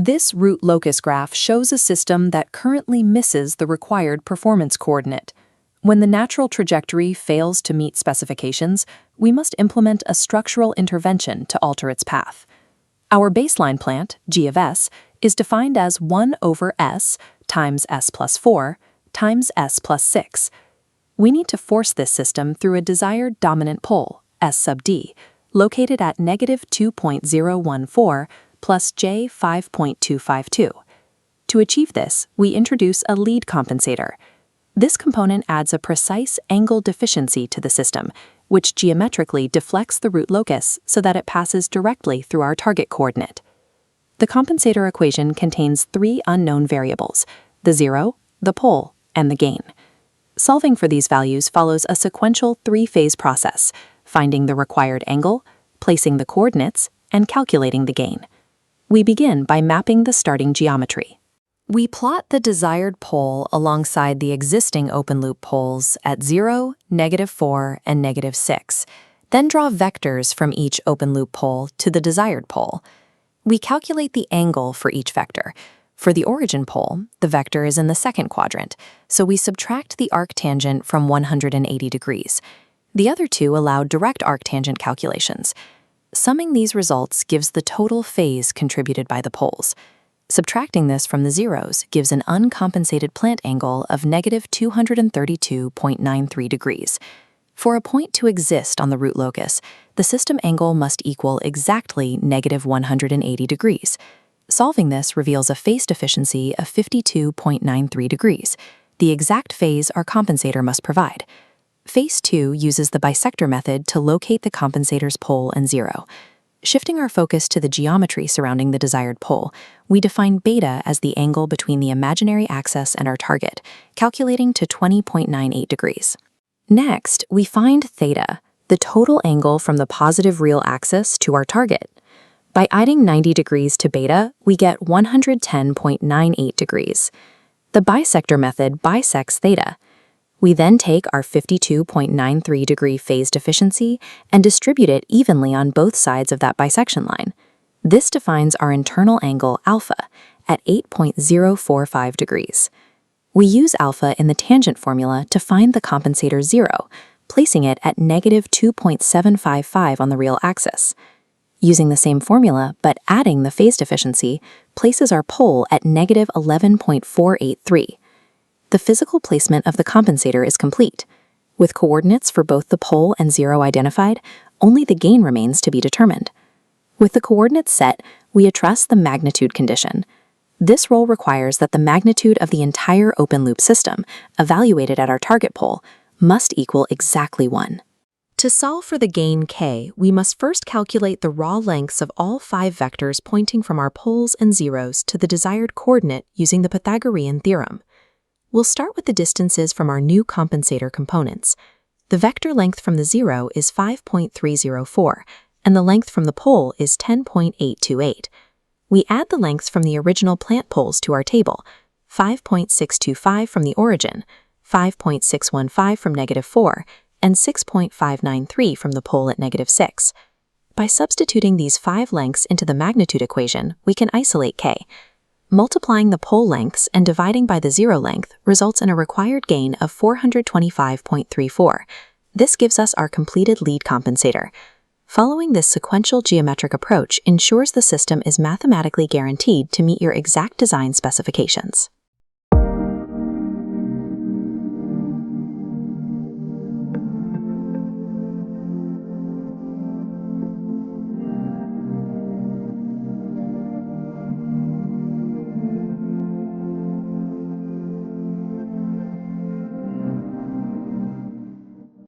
This root locus graph shows a system that currently misses the required performance coordinate. When the natural trajectory fails to meet specifications, we must implement a structural intervention to alter its path. Our baseline plant, G of S, is defined as 1 over S times S plus 4 times S plus 6. We need to force this system through a desired dominant pole, S sub D, located at negative 2.014 plus J 5.252. To achieve this, we introduce a lead compensator. This component adds a precise angle deficiency to the system, which geometrically deflects the root locus so that it passes directly through our target coordinate. The compensator equation contains three unknown variables: the zero, the pole, and the gain. Solving for these values follows a sequential three-phase process: finding the required angle, placing the coordinates, and calculating the gain. We begin by mapping the starting geometry. We plot the desired pole alongside the existing open-loop poles at 0, -4, and -6, then draw vectors from each open-loop pole to the desired pole. We calculate the angle for each vector. For the origin pole, the vector is in the second quadrant, so we subtract the arctangent from 180 degrees. The other two allow direct arctangent calculations. Summing these results gives the total phase contributed by the poles. Subtracting this from the zeros gives an uncompensated plant angle of -232.93 degrees. For a point to exist on the root locus, the system angle must equal exactly -180 degrees. Solving this reveals a phase deficiency of 52.93 degrees, the exact phase our compensator must provide. Phase 2 uses the bisector method to locate the compensator's pole and zero. Shifting our focus to the geometry surrounding the desired pole, we define beta as the angle between the imaginary axis and our target, calculating to 20.98 degrees. Next, we find theta, the total angle from the positive real axis to our target. By adding 90 degrees to beta, we get 110.98 degrees. The bisector method bisects theta. We then take our 52.93 degree phase deficiency and distribute it evenly on both sides of that bisection line. This defines our internal angle alpha at 8.045 degrees. We use alpha in the tangent formula to find the compensator zero, placing it at -2.755 on the real axis. Using the same formula, but adding the phase deficiency, places our pole at -11.483. The physical placement of the compensator is complete. With coordinates for both the pole and zero identified, only the gain remains to be determined. With the coordinates set, we address the magnitude condition. This rule requires that the magnitude of the entire open-loop system, evaluated at our target pole, must equal exactly 1. To solve for the gain k, we must first calculate the raw lengths of all 5 vectors pointing from our poles and zeros to the desired coordinate using the Pythagorean theorem. We'll start with the distances from our new compensator components. The vector length from the zero is 5.304, and the length from the pole is 10.828. We add the lengths from the original plant poles to our table: 5.625 from the origin, 5.615 from -4, and 6.593 from the pole at -6. By substituting these 5 lengths into the magnitude equation, we can isolate k. Multiplying the pole lengths and dividing by the zero length results in a required gain of 425.34. This gives us our completed lead compensator. Following this sequential geometric approach ensures the system is mathematically guaranteed to meet your exact design specifications.